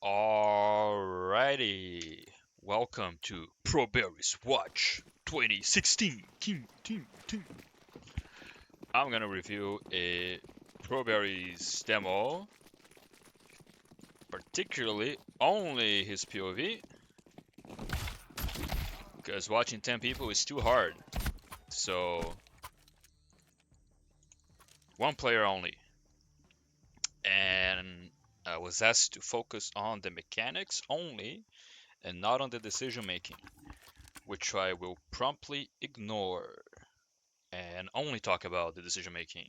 Alrighty, welcome to ProBerries Watch 2016. I'm gonna review a ProBerries demo, particularly only his POV, because watching 10 people is too hard. So, one player only. And I was asked to focus on the mechanics only and not on the decision making, which I will promptly ignore and only talk about the decision making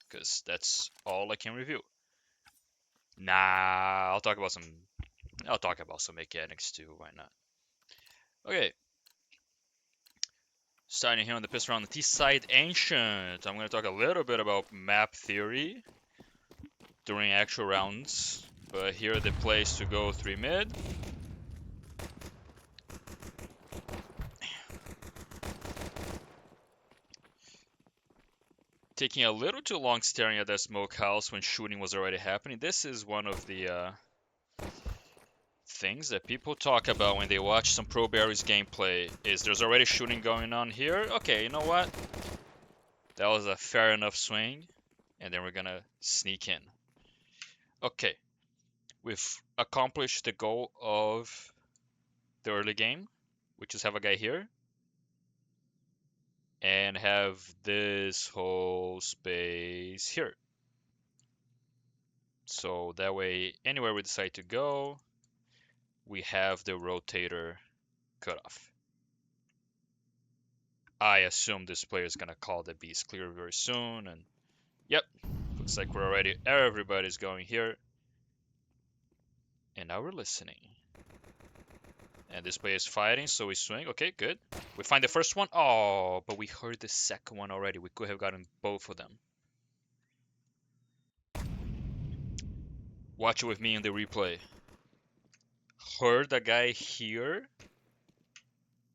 because that's all I can review. Nah, I'll talk about some mechanics too, why not? Okay. Starting here on the pistol round, the T-side ancient. I'm going to talk a little bit about map theory during actual rounds, but here the place to go 3 mid. Taking a little too long staring at that smokehouse when shooting was already happening. This is one of the things that people talk about when they watch some ProBerries gameplay, is there's already shooting going on here. Okay, you know what? That was a fair enough swing, and then we're gonna sneak in. Okay, we've accomplished the goal of the early game, which is have a guy here, and have this whole space here. So that way, anywhere we decide to go, we have the rotator cut off. I assume this player is gonna call the beast clear very soon, and yep, looks like we're already, everybody's going here. And now we're listening. And this player is fighting, so we swing. Okay, good. We find the first one. Oh, but we heard the second one already. We could have gotten both of them. Watch it with me in the replay. Heard a guy here.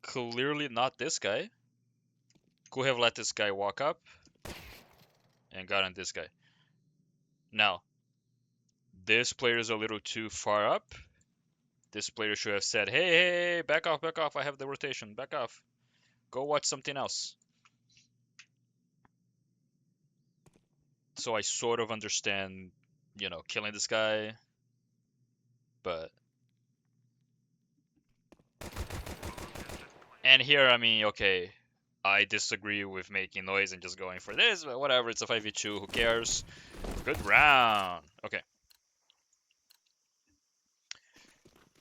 Clearly not this guy. Could have let this guy walk up and gotten this guy. Now, this player is a little too far up. This player should have said, hey, hey, back off, I have the rotation, back off. Go watch something else. So I sort of understand, you know, killing this guy, but... And here, I mean, okay, I disagree with making noise and just going for this, but whatever, it's a 5v2, who cares? Good round. Okay.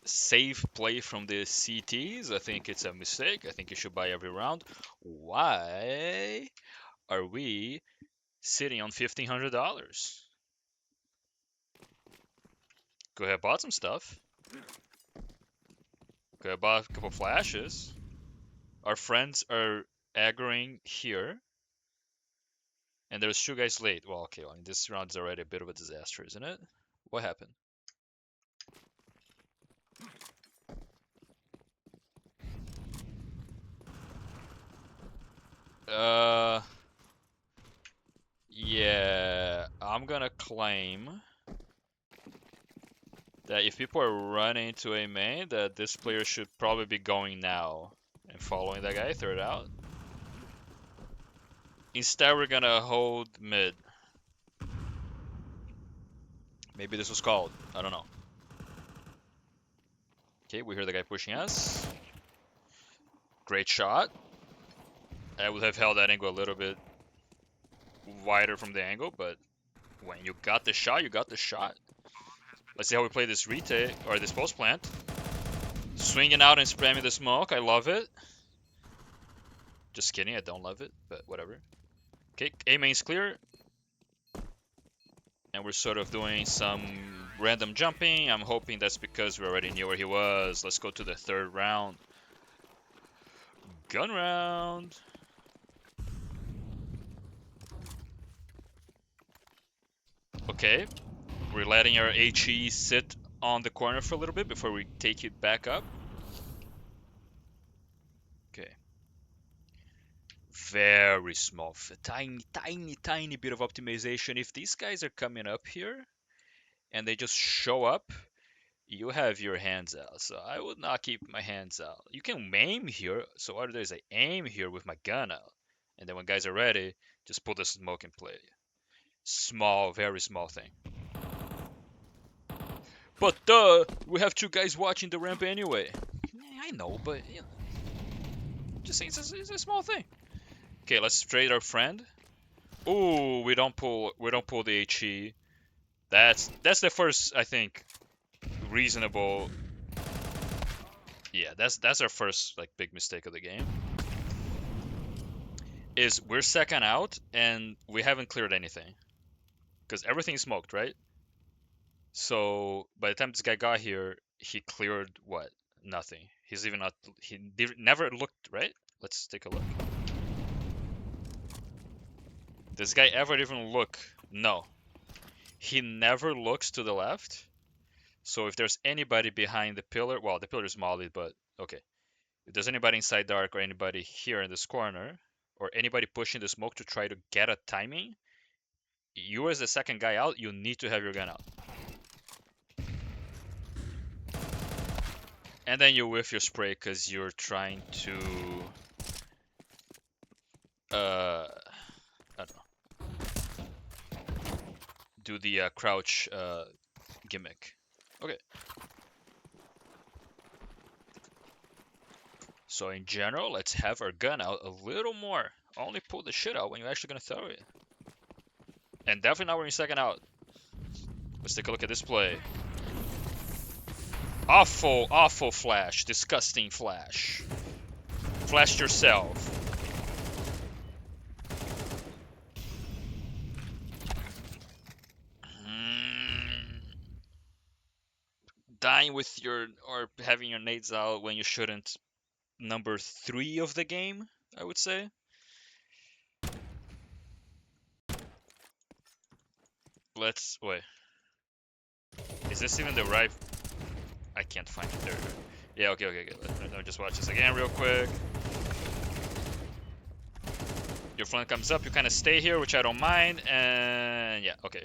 Safe play from the CTs. I think it's a mistake. I think you should buy every round. Why are we sitting on $1,500? Go ahead, bought some stuff. Go ahead, bought a couple flashes. Our friends are aggroing here. And there's 2 guys late. Well, okay, well, this round is already a bit of a disaster, isn't it? What happened? Yeah, I'm gonna claim that if people are running to a main, that this player should probably be going now and following that guy, third out. Instead, we're gonna hold mid. Maybe this was called. I don't know. Okay, we hear the guy pushing us. Great shot. I would have held that angle a little bit wider from the angle, but when you got the shot, you got the shot. Let's see how we play this retake, or this post plant. Swinging out and spamming the smoke, I love it. Just kidding, I don't love it, but whatever. Okay, A main's clear. And we're sort of doing some random jumping. I'm hoping that's because we already knew where he was. Let's go to the 3rd round. Gun round. Okay, we're letting our HE sit on the corner for a little bit before we take it back up. Okay. Very small, tiny bit of optimization. If these guys are coming up here and they just show up, you have your hands out, so I would not keep my hands out. You can aim here, so what I do is I aim here with my gun out, and then when guys are ready, just put the smoke in play. Small, very small thing. But we have two guys watching the ramp anyway. I know, but you know, just saying it's a small thing. Okay, let's trade our friend. Ooh, we don't pull the HE. That's the first, I think, reasonable. Yeah, that's our first like big mistake of the game. Is we're second out and we haven't cleared anything because everything is smoked, right? So by the time this guy got here, he cleared what? Nothing. He's even not. Never looked, right? Let's take a look. This guy ever even look? No. He never looks to the left. So if there's anybody behind the pillar, well, the pillar is mollied, but okay. If there's anybody inside dark or anybody here in this corner, or anybody pushing the smoke to try to get a timing, you as the second guy out, you need to have your gun out. And then you whiff your spray because you're trying to, I don't know, do the crouch gimmick. Okay. So in general, let's have our gun out a little more. Only pull the shit out when you're actually gonna throw it. And definitely not when you're second out. Let's take a look at this play. Awful, awful flash. Disgusting flash. Flashed yourself. Dying with your, or having your nades out when you shouldn't. Number 3 of the game, I would say. Let's, wait. Is this even the right? I can't find it there. Yeah, okay. Let me just watch this again real quick. Your flank comes up, you kind of stay here, which I don't mind, and yeah, okay.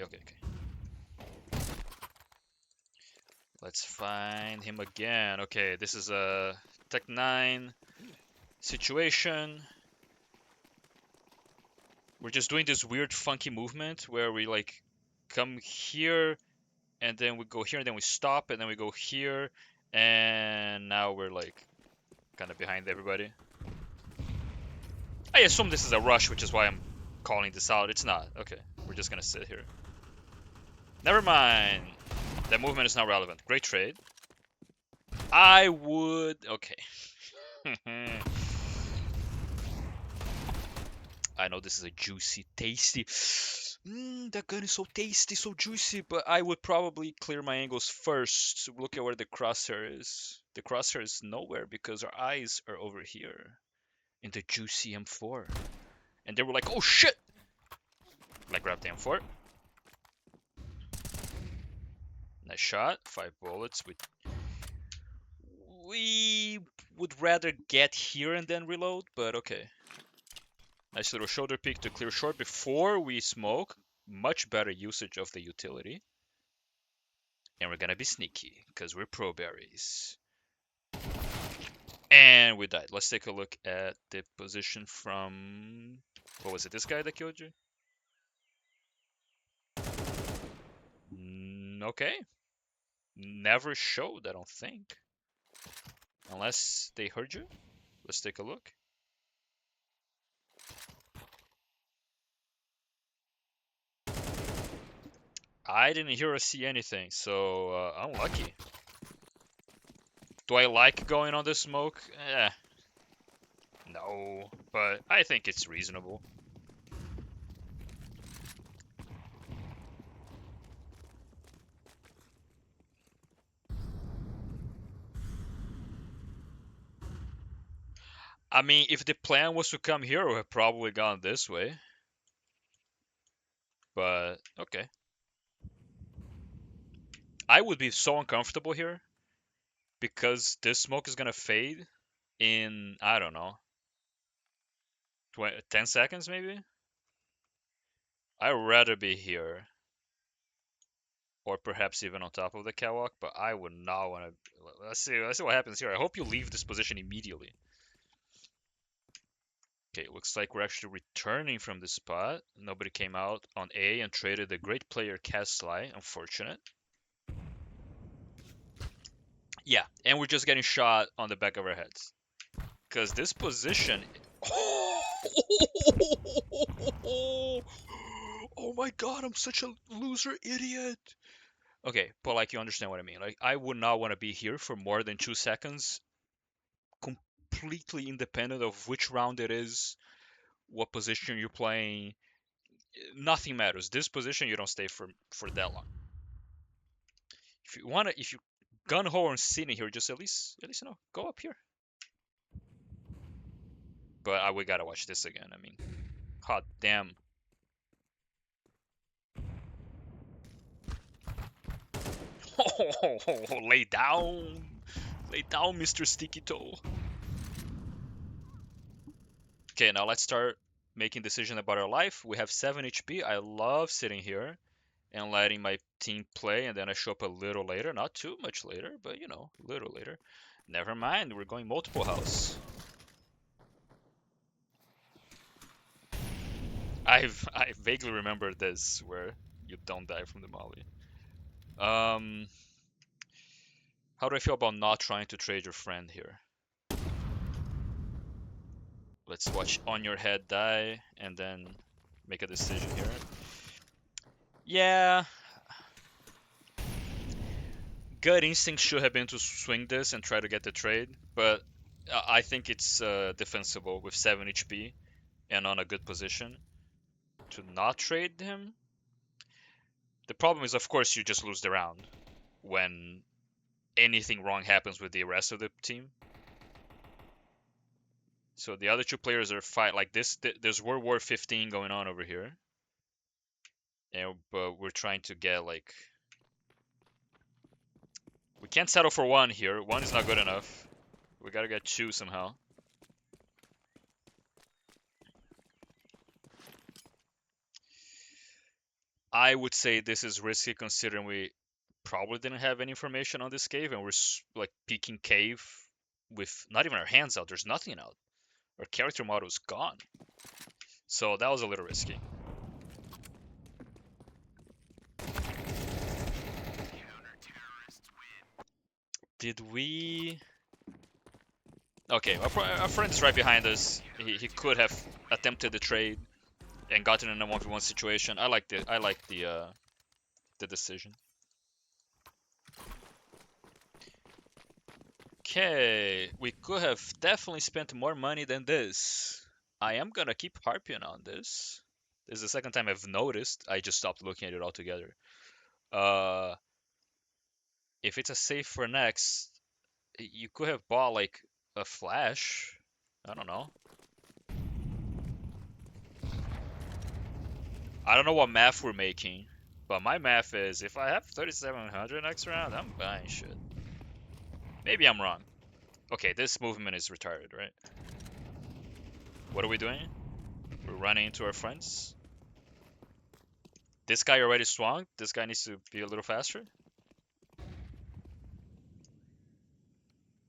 Let's find him again. Okay, this is a Tech 9 situation. We're just doing this weird funky movement where we like come here and then we go here and then we stop and then we go here and now we're like kind of behind everybody. I assume this is a rush, which is why I'm calling this out. It's not. Okay, we're just gonna sit here. Never mind. That movement is not relevant. Great trade. I would... Okay. I know this is a juicy, tasty... that gun is so tasty, so juicy, but I would probably clear my angles first. Look at where the crosshair is. The crosshair is nowhere because our eyes are over here in the juicy M4. And they were like, oh shit! I grabbed the M4. Nice shot. 5 bullets. We would rather get here and then reload, but okay. Nice little shoulder peek to clear short before we smoke. Much better usage of the utility. And we're gonna be sneaky, because we're ProBerries. And we died. Let's take a look at the position from... What was it, this guy that killed you? Okay. Never showed, I don't think. Unless they heard you. Let's take a look. I didn't hear or see anything, so unlucky. Do I like going on the smoke? No, but I think it's reasonable. I mean, if the plan was to come here, we would have probably gone this way. But, okay. I would be so uncomfortable here because this smoke is gonna fade in, I don't know, 10 seconds maybe? I'd rather be here. or perhaps even on top of the catwalk, but I would not want to. Let's see what happens here. I hope you leave this position immediately. Okay, looks like we're actually returning from this spot. Nobody came out on A and traded the great player Casly. Unfortunate. Yeah, and we're just getting shot on the back of our heads. Because this position... Oh my god, I'm such a loser idiot. Okay, but like you understand what I mean. Like I would not want to be here for more than 2 seconds, completely independent of which round it is, what position you're playing. Nothing matters. This position you don't stay for that long. If you gun ho and sitting here, just at least go up here. But we gotta watch this again. I mean, hot damn. Lay down, Mr. Sticky Toe. Okay, now let's start making decision about our life. We have 7 HP. I love sitting here and letting my team play, and then I show up a little later, not too much later, but you know, a little later. Never mind, we're going multiple house. I vaguely remember this where you don't die from the molly. How do I feel about not trying to trade your friend here? Let's watch on your head die and then make a decision here. Yeah, gut instinct should have been to swing this and try to get the trade, but I think it's defensible with 7 HP and on a good position to not trade him. The problem is, of course, you just lose the round when anything wrong happens with the rest of the team. So the other two players are fight like this. There's World War 15 going on over here, and but we're trying to get like we can't settle for one here. One is not good enough. We gotta get two somehow. I would say this is risky considering we probably didn't have any information on this cave and we're like peeking cave with not even our hands out. There's nothing out. Our character model is gone. So that was a little risky. Did we... Okay, our friend is right behind us. He could have attempted the trade and gotten in a 1v1 situation. I like the decision. Okay, we could have definitely spent more money than this. I am gonna keep harping on this. This is the second time I've noticed. I just stopped looking at it altogether. Uh, if it's a save for next, you could have bought like a flash. I don't know. I don't know what math we're making, but my math is if I have 3,700 next round, I'm buying shit. Maybe I'm wrong. Okay, this movement is retarded, right? What are we doing? We're running into our friends. This guy already swung. This guy needs to be a little faster.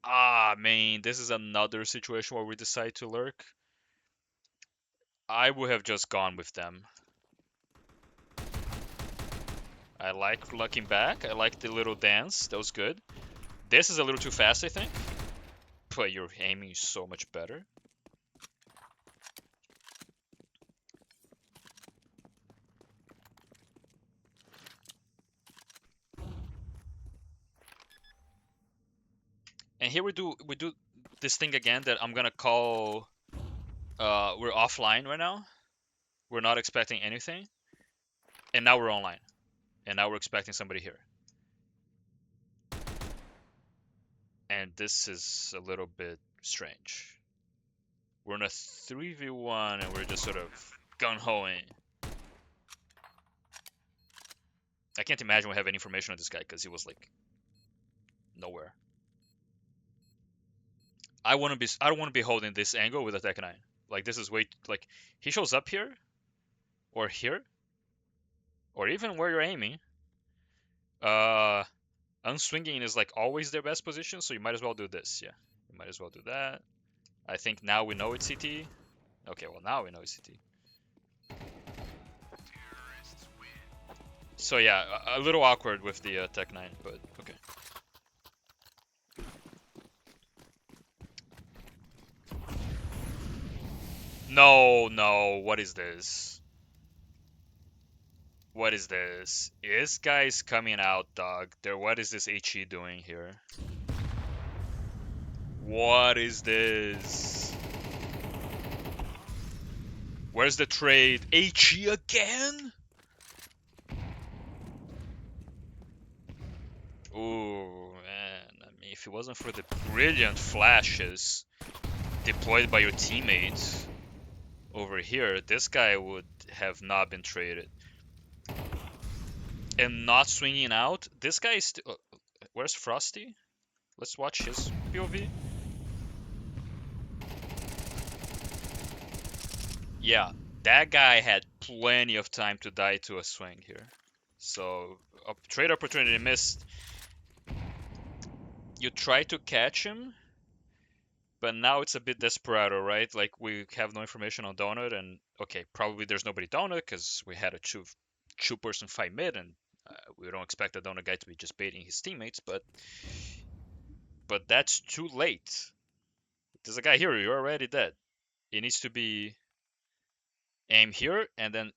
Ah, man, this is another situation where we decide to lurk. I would have just gone with them. I like looking back. I like the little dance. That was good. This is a little too fast, I think. But your aiming is so much better. And here we do this thing again that I'm gonna call we're offline right now. We're not expecting anything. And now we're online. And now we're expecting somebody here. And this is a little bit strange. We're in a 3v1 and we're just sort of gun-hoing. I can't imagine we have any information on this guy because he was like nowhere. I don't want to be holding this angle with a Tech 9. Like this is way like he shows up here or even where you're aiming. Unswinging is like always their best position, so you might as well do this. Yeah, you might as well do that. I think now we know it's CT. Okay, well now we know it's CT. So yeah, a little awkward with the Tech 9, but okay. No, no, what is this? What is this? This guy's coming out, dog. What is this HE doing here? What is this? Where's the trade? HE again? Ooh, man. I mean, if it wasn't for the brilliant flashes deployed by your teammates over here, this guy would have not been traded. And not swinging out. This guy is still... where's Frosty? Let's watch his POV. Yeah, that guy had plenty of time to die to a swing here. So, a trade opportunity missed. You try to catch him, but now it's a bit desperado, right? Like, we have no information on Donut, and okay, probably there's nobody Donut because we had a two-person fight mid, and we don't expect the Donut guy to be just baiting his teammates, but that's too late. There's a guy here, you're already dead. It needs to be aim here, and then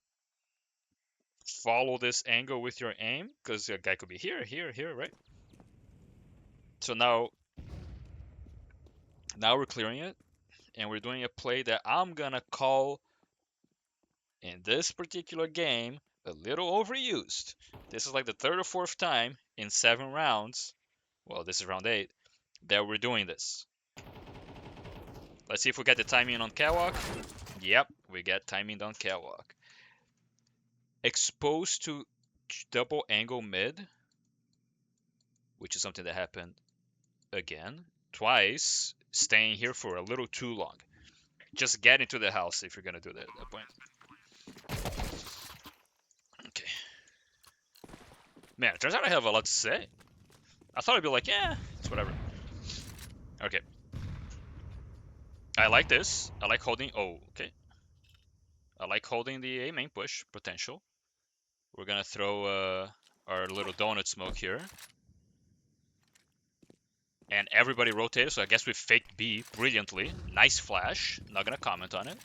follow this angle with your aim, because the guy could be here, here, here, right? So now we're clearing it, and we're doing a play that I'm gonna call in this particular game a little overused. This is like the third or fourth time in 7 rounds, well, this is round 8, that we're doing this. Let's see if we get the timing on catwalk. Yep, we get timing on catwalk. Exposed to double angle mid, which is something that happened again, twice, staying here for a little too long. Just get into the house if you're gonna do that at that point. Okay. Man, it turns out I have a lot to say. I thought I'd be like, yeah, it's whatever. Okay. I like this. I like holding... oh, okay. I like holding the A main push potential. We're gonna throw our little donut smoke here. And everybody rotated, so I guess we faked B brilliantly. Nice flash. Not gonna comment on it.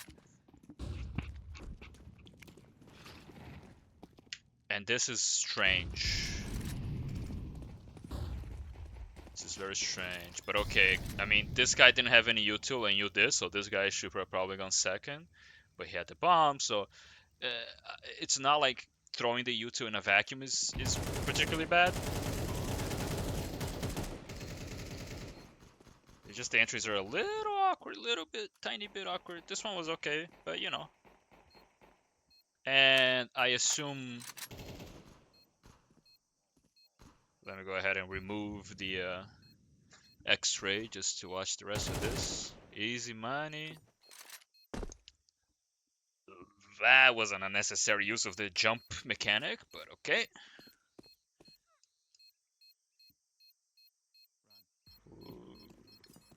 And this is strange. This is very strange. But okay, I mean, this guy didn't have any util and you did, so this guy should have probably gone second. But he had the bomb, so it's not like throwing the util in a vacuum is particularly bad. It's just the entries are a little awkward, a little bit, tiny bit awkward. This one was okay, but you know. And I assume... let me go ahead and remove the X-ray just to watch the rest of this. Easy money. That was an unnecessary use of the jump mechanic, but okay.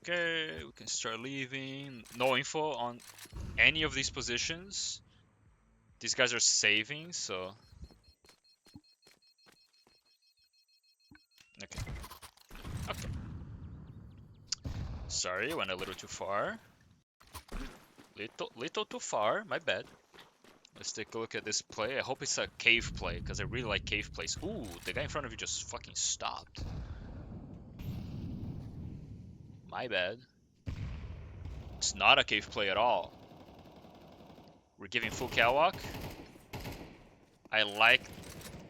Okay, we can start leaving. No info on any of these positions. These guys are saving, so... okay. Okay. Sorry, went a little too far. Little too far, my bad. Let's take a look at this play. I hope it's a cave play, because I really like cave plays. Ooh, the guy in front of you just fucking stopped. My bad. It's not a cave play at all. We're giving full catwalk. I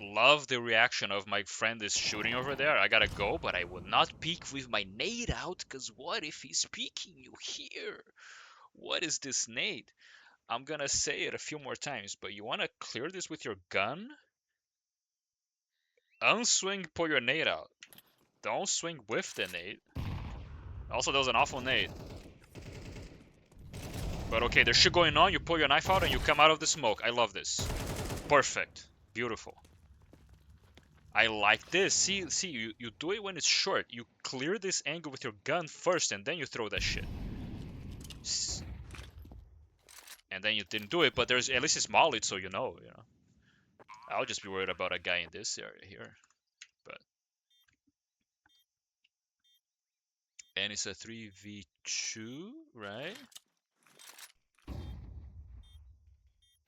love the reaction of my friend is shooting over there. I gotta go, but I will not peek with my nade out, because what if he's peeking you here? What is this nade? I'm gonna say it a few more times, but you wanna clear this with your gun? Unswing, pull your nade out. Don't swing with the nade. Also, that was an awful nade. But okay, there's shit going on. You pull your knife out and you come out of the smoke. I love this. Perfect. Beautiful. I like this. See, you do it when it's short. You clear this angle with your gun first, and then you throw that shit. And then you didn't do it, but there's at least it's mollied, so you know. I'll just be worried about a guy in this area here. But and it's a 3v2, right?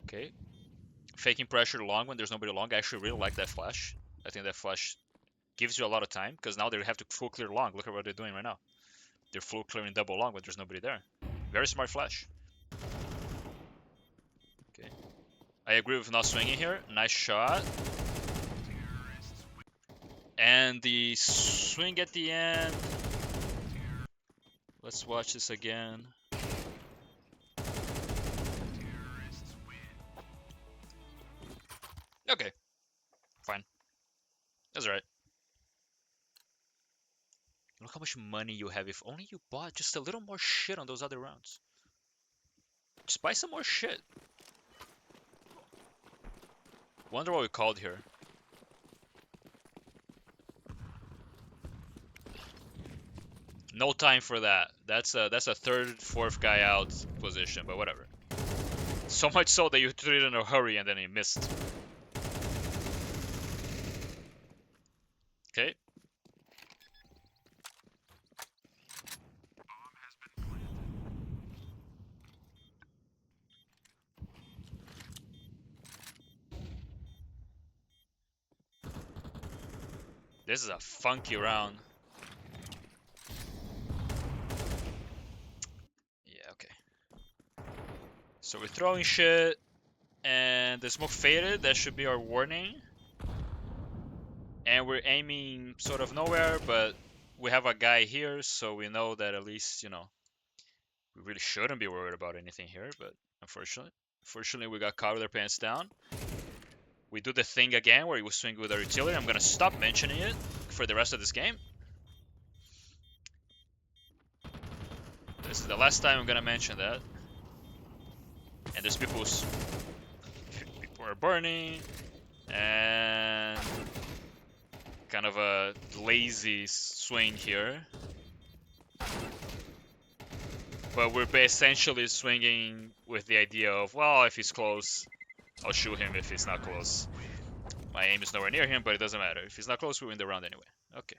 Okay. Faking pressure long when there's nobody long. I actually really like that flash. I think that flash gives you a lot of time, because now they have to full clear long. Look at what they're doing right now. They're full clearing double long when there's nobody there. Very smart flash. Okay. I agree with not swinging here. Nice shot. And the swing at the end. Let's watch this again. Okay. Fine. That's alright. Look how much money you have. If only you bought just a little more shit on those other rounds. Just buy some more shit. Wonder what we called here. No time for that. That's a third, fourth guy out position, but whatever. So much so that you threw it in a hurry and then he missed. Okay. This is a funky round. Yeah, okay. So we're throwing shit, and the smoke faded. That should be our warning. And we're aiming sort of nowhere, but we have a guy here, so we know that at least, we really shouldn't be worried about anything here, but unfortunately we got caught with our pants down. We do the thing again where we swing with our utility. I'm gonna stop mentioning it for the rest of this game. This is the last time I'm gonna mention that. And there's people are burning, and kind of a lazy swing here. But we're essentially swinging with the idea of, well, if he's close, I'll shoot him. If he's not close, my aim is nowhere near him, but it doesn't matter. If he's not close, we win the round anyway. Okay.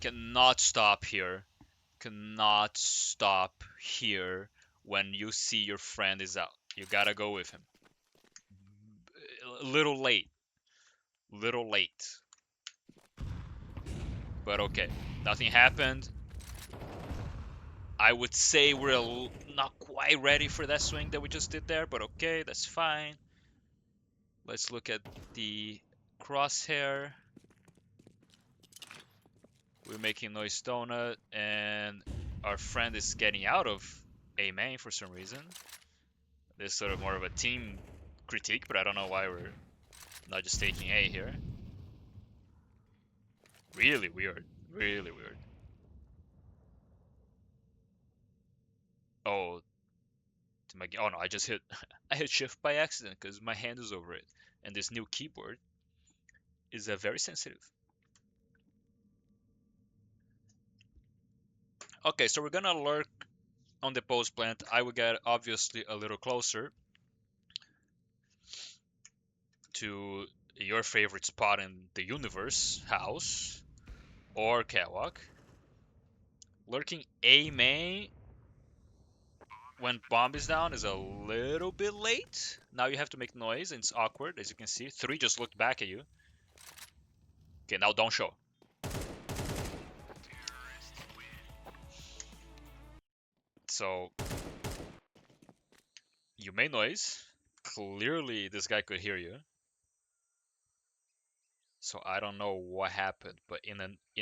Cannot stop here. Cannot stop here when you see your friend is out. You gotta go with him. A little late. Little late. But okay. Nothing happened. I would say we're not quite ready for that swing that we just did there, but okay, that's fine. Let's look at the crosshair. We're making noise donut, and our friend is getting out of A main for some reason. This is sort of more of a team critique, but I don't know why we're not just taking A here. Really weird. Really weird. Oh, oh no, I just hit I hit shift by accident because my hand is over it. And this new keyboard is very sensitive. Okay, so we're gonna lurk on the post plant. I will get obviously a little closer to your favorite spot in the universe, house or catwalk. Lurking A main when bomb is down is a little bit late. Now you have to make noise and it's awkward, as you can see. 3 just looked back at you. Okay, now don't show. So you made noise. Clearly this guy could hear you. So I don't know what happened, but in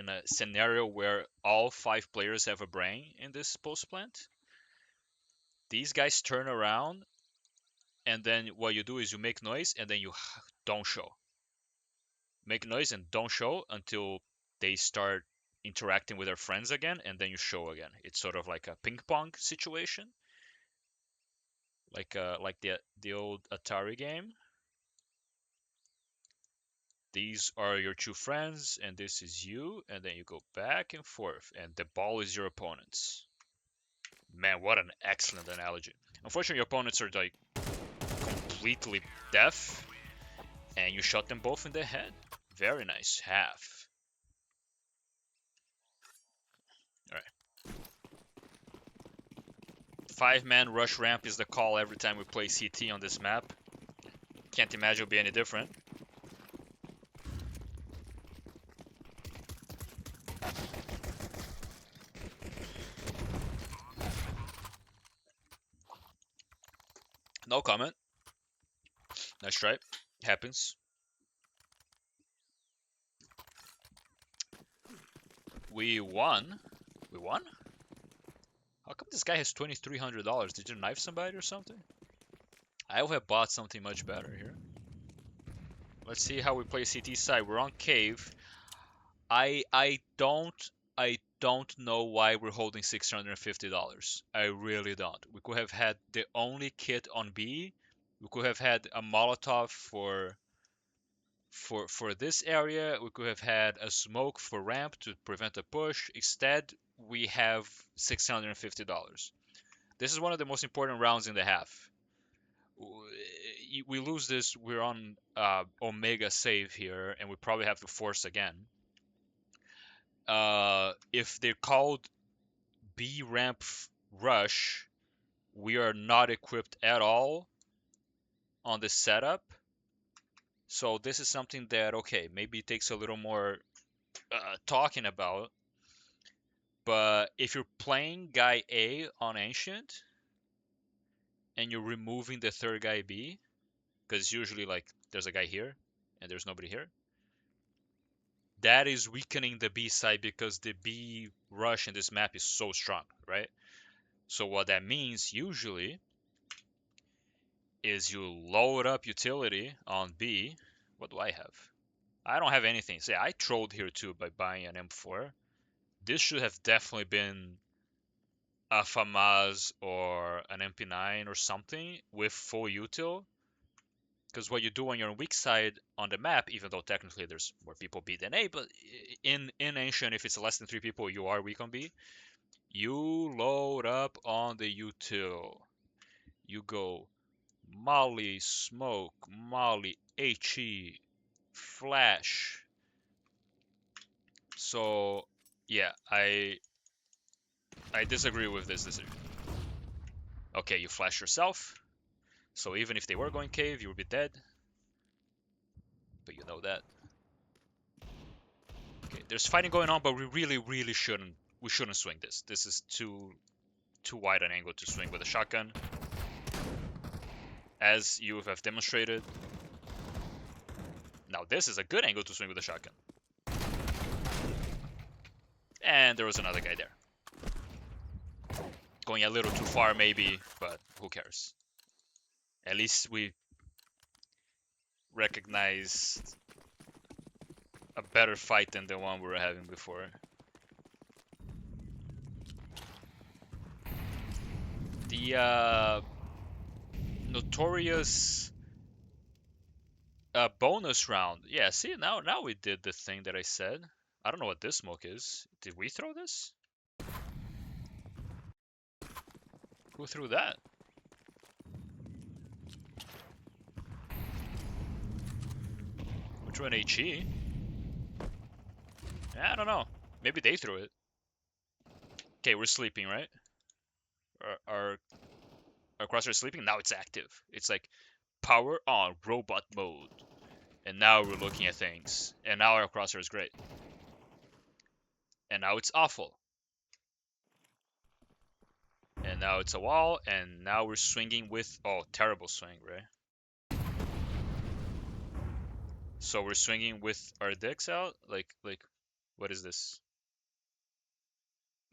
a scenario where all 5 players have a brain in this post plant, these guys turn around, and then what you do is you make noise and then you don't show. Make noise and don't show until they start interacting with their friends again, and then you show again. It's sort of like a ping pong situation. like the old Atari game. These are your two friends, and this is you, and then you go back and forth, and the ball is your opponent's. Man, what an excellent analogy. Unfortunately, your opponents are like completely deaf, and you shot them both in the head. Very nice. Half. Alright. 5-man rush ramp is the call every time we play CT on this map. Can't imagine it'll be any different. No comment. Nice try. Happens. We won. We won? How come this guy has $2,300? Did you knife somebody or something? I would have bought something much better here. Let's see how we play CT side. We're on cave. I don't know why we're holding $650. I really don't. We could have had the only kit on B. We could have had a Molotov for this area. We could have had a smoke for ramp to prevent a push. Instead, we have $650. This is one of the most important rounds in the half. We lose this, we're on Omega save here, and we probably have to force again. If they're called B ramp rush, we are not equipped at all on the setup. So this is something that, okay, maybe it takes a little more talking about. But if you're playing guy A on Ancient, and you're removing the third guy B, because usually like there's a guy here, and there's nobody here, that is weakening the B side because the B rush in this map is so strong, right? So what that means usually is you load up utility on B. What do I have? I don't have anything. See, I trolled here too by buying an M4. This should have definitely been a FAMAS or an MP9 or something with full util. Because what you do on your weak side on the map, even though technically there's more people B than A, but in Ancient, if it's less than 3 people, you are weak on B. You load up on the util. You go Molly, smoke, Molly, HE, flash. So yeah, I disagree with this decision. Okay, you flash yourself. So even if they were going cave, you would be dead. But you know that. Okay, there's fighting going on, but we really shouldn't. We shouldn't swing this. This is too wide an angle to swing with a shotgun, as you have demonstrated. Now this is a good angle to swing with a shotgun. And there was another guy there. Going a little too far maybe, but who cares? At least we recognized a better fight than the one we were having before. The notorious bonus round. Yeah, see, now we did the thing that I said. I don't know what this smoke is. Did we throw this? Who threw that? Which one, HE? I don't know. Maybe they threw it. Okay, we're sleeping, right? Our crosshair is sleeping. Now it's active. It's like power on robot mode. And now we're looking at things. And now our crosshair is great. And now it's awful. And now it's a wall. And now we're swinging with... Oh, terrible swing, right? So we're swinging with our dicks out? Like, what is this?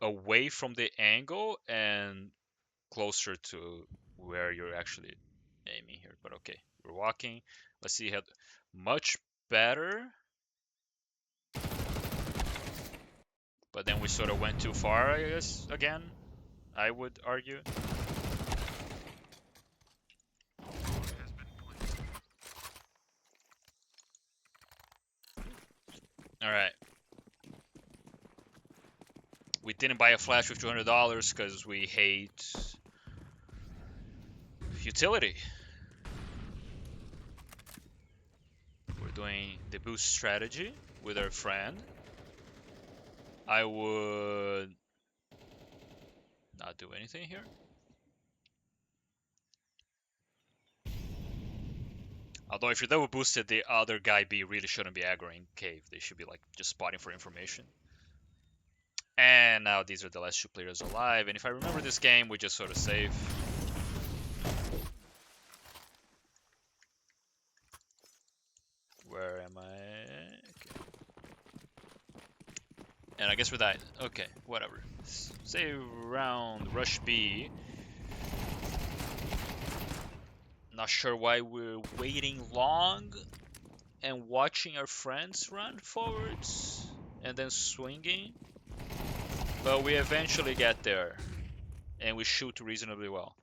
Away from the angle and closer to where you're actually aiming here. But okay, we're walking. Let's see how much better. But then we sort of went too far, I guess, again, I would argue. Alright. We didn't buy a flash with $200 because we hate utility. We're doing the boost strategy with our friend. I would not do anything here. Although if you're double boosted, the other guy B really shouldn't be aggroing cave. They should be like just spotting for information. And now these are the last two players alive. And if I remember this game, we just sort of save. Where am I? Okay. And I guess we're dying. Okay, whatever. Save round, rush B. Not sure why we're waiting long and watching our friends run forwards and then swinging. But we eventually get there and we shoot reasonably well.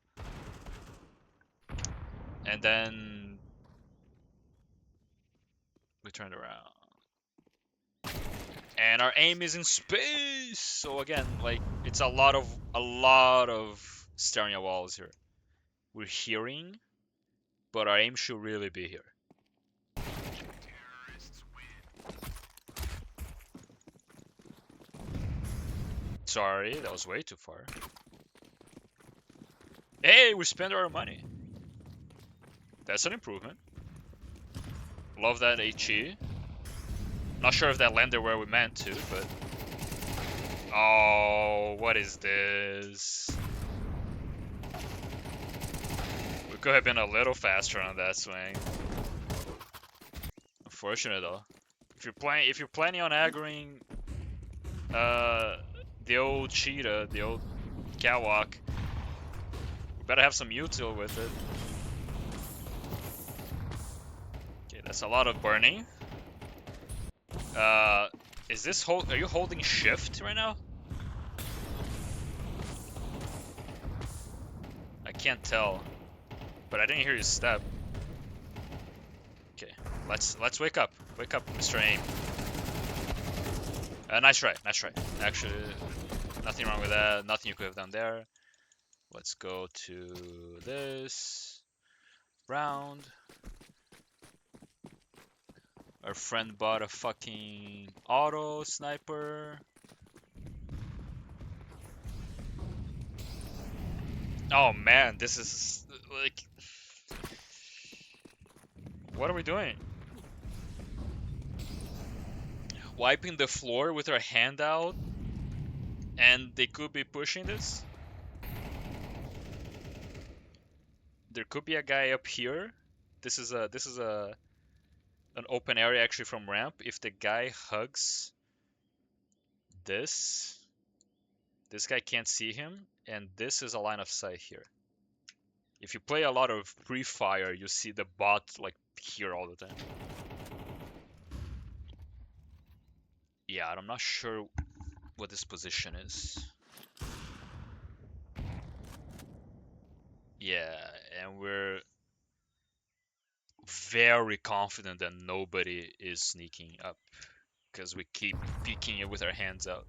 And then we turned around. And our aim is in space. So again, like it's a lot of staring at walls here. We're hearing, but our aim should really be here. Sorry, that was way too far. Hey, we spent our money. That's an improvement. Love that HE. Not sure if that landed where we meant to, but... Oh, what is this? We could have been a little faster on that swing. Unfortunate though. If you're planning on aggroing the old cheetah, the old catwalk, you better have some util with it. Okay, that's a lot of burning. Is this are you holding shift right now? I can't tell, but I didn't hear you step. Okay, let's wake up, Mr. Aim. Nice try, nice try. Actually, nothing wrong with that. Nothing you could have done there. Let's go to this round. Our friend bought a fucking auto sniper. Oh man, this is like... What are we doing? Wiping the floor with our hand out? And they could be pushing this? There could be a guy up here. This is an open area actually from ramp. If the guy hugs this guy can't see him, and this is a line of sight here. If you play a lot of pre-fire, you see the bot like here all the time. Yeah, I'm not sure what this position is. Yeah, and we're very confident that nobody is sneaking up because we keep peeking it with our hands out.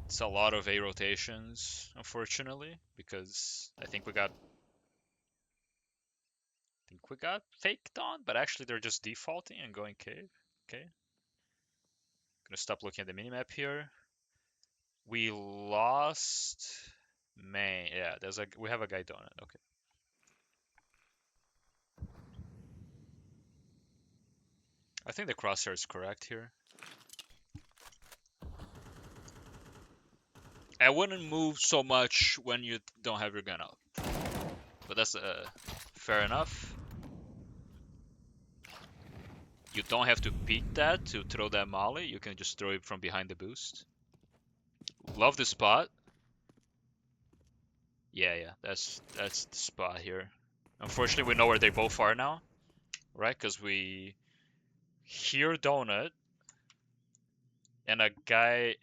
It's a lot of A rotations, unfortunately, because I think we got faked on, but actually they're just defaulting and going cave. Okay. Gonna stop looking at the minimap here. We lost main. Yeah, we have a guy donut. Okay. I think the crosshair is correct here. I wouldn't move so much when you don't have your gun out. But that's fair enough. You don't have to peek that to throw that molly. You can just throw it from behind the boost. Love the spot. Yeah, that's the spot here. Unfortunately, we know where they both are now, right? Because we hear donut, and a guy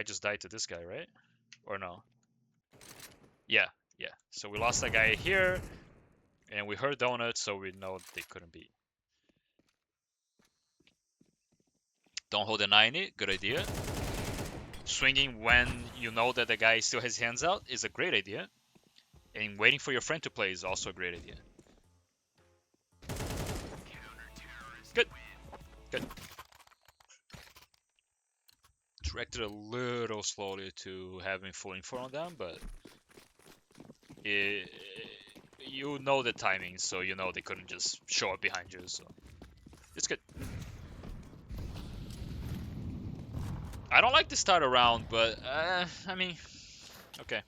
just died to this guy, right? Or no? Yeah, Yeah, so we lost that guy here, and we heard donuts, so we know they couldn't be. Don't hold the 90, good idea. Swinging when you know that the guy still has hands out is a great idea. And waiting for your friend to play is also a great idea. Good, good. Directed a little slowly to having full info on them, but it, you know the timing, so you know they couldn't just show up behind you, so it's good. I don't like the start around, but I mean, okay.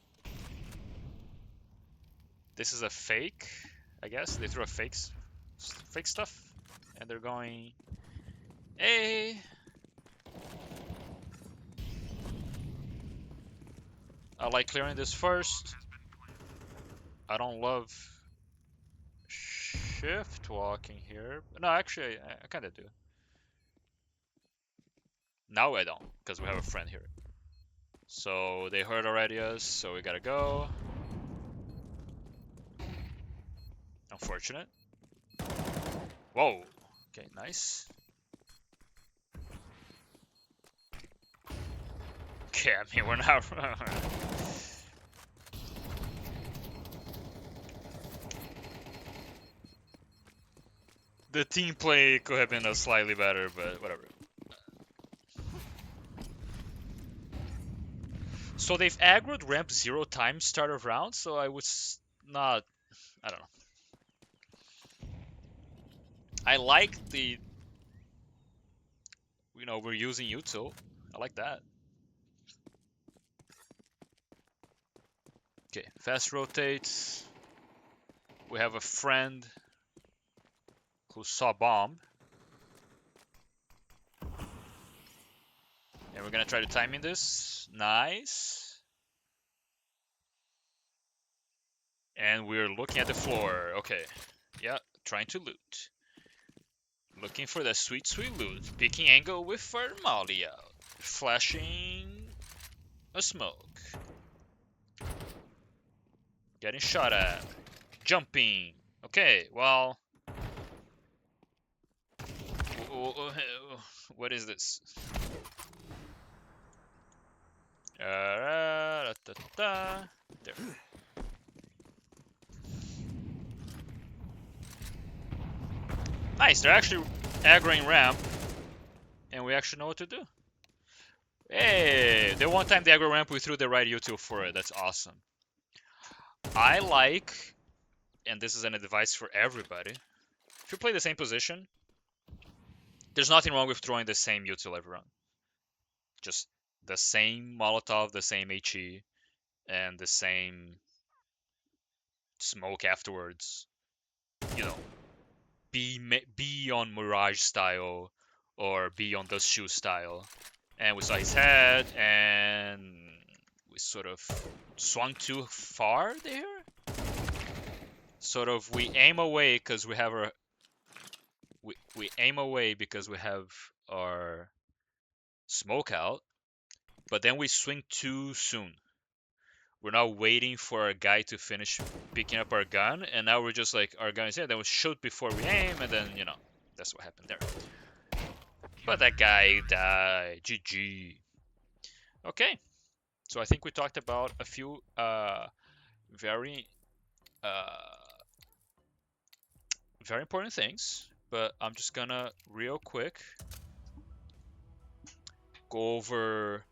This is a fake, I guess. They threw a fake stuff, and they're going, hey. I like clearing this first. I don't love shift walking here. No, actually, I kind of do. Now I don't, because we have a friend here. So they heard already us, so we gotta go. Unfortunate. Whoa. Okay, nice. Okay, I mean, we're not... The team play could have been a slightly better, but whatever. So they've aggroed ramp 0 times start of round, so I was not... I don't know. I like the... we're using util. I like that. Okay, fast rotates. We have a friend who saw bomb. And we're gonna try to timing this. Nice. And we're looking at the floor. Okay. Yeah, trying to loot. Looking for the sweet, sweet loot. Picking angle with our molly out. Flashing a smoke. Getting shot at. Jumping. Okay, well... What is this? There. Nice, they're actually aggroing ramp. And we actually know what to do. Hey, the one time the aggro ramp we threw the right util for it. That's awesome. I like, and this is an advice for everybody, if you play the same position, there's nothing wrong with throwing the same util every round. Just the same Molotov, the same HE, and the same smoke afterwards. You know, be on Mirage style or be on the shoe style. And we saw his head, and we sort of swung too far there. Sort of, we aim away because we have our we aim away because we have our smoke out, but then we swing too soon. We're now waiting for our guy to finish picking up our gun, and now we're just like, our gun is here, then we shoot before we aim, and then, that's what happened there. But that guy died. GG. Okay, so I think we talked about a few very very important things, but I'm just gonna real quick go over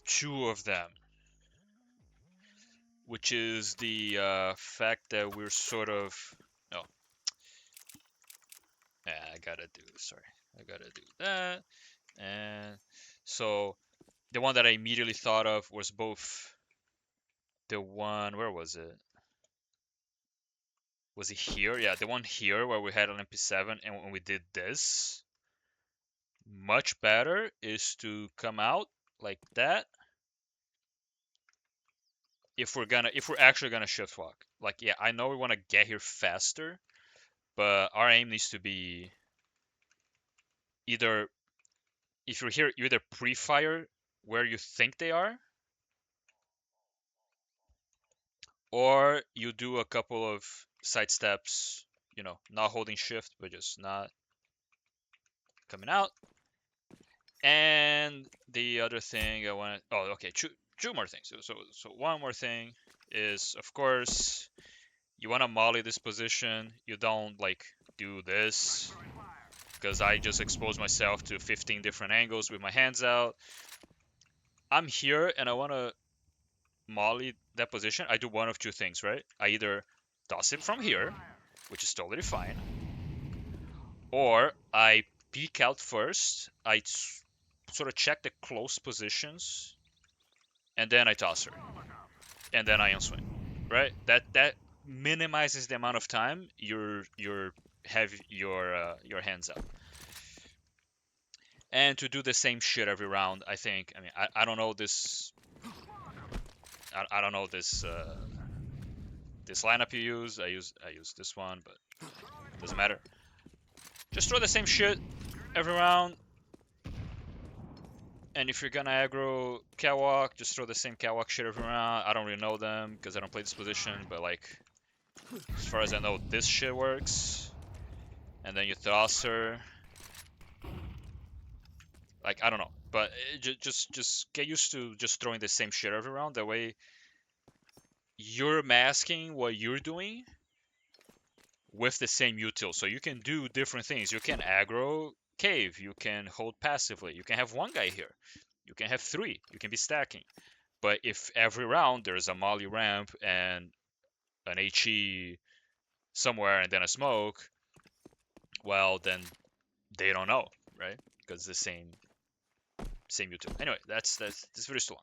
two of them, which is the fact that we're sort of... Oh, yeah, I gotta do that. And so the one that I immediately thought of was both the one, where was it? Was it here? Yeah, the one here where we had an MP7 and when we did this. Much better is to come out like that if we're actually gonna shift walk. Like, yeah, I know we want to get here faster, but our aim needs to be either, if you're here, you either pre-fire where you think they are. or you do a couple of side steps, you know, not holding shift, but just not coming out. And the other thing I want to, oh, okay, two more things. So one more thing is, of course, you want to molly this position. You don't like do this because I just expose myself to 15 different angles with my hands out. I'm here and I want to molly that position. I do one of two things, right? I either toss it from here, which is totally fine, or I peek out first. Sort of check the close positions, and then I toss her, and then I unswing. Right? That minimizes the amount of time you're have your hands up. And to do the same shit every round, I think. I mean, I don't know this. I don't know this lineup you use. I use this one, but doesn't matter. Just throw the same shit every round. And if you're gonna aggro catwalk, just throw the same catwalk shit every round. I don't really know them because I don't play this position, but like, as far as I know, this shit works. And then you toss her. Like, I don't know, but just get used to just throwing the same shit every round. That way, you're masking what you're doing with the same util. So you can do different things. You can aggro cave. You can hold passively. You can have one guy here. You can have three. You can be stacking. But if every round there's a molly ramp and an HE somewhere and then a smoke, well then they don't know, right? Because the same util. Anyway, that's this video is too long.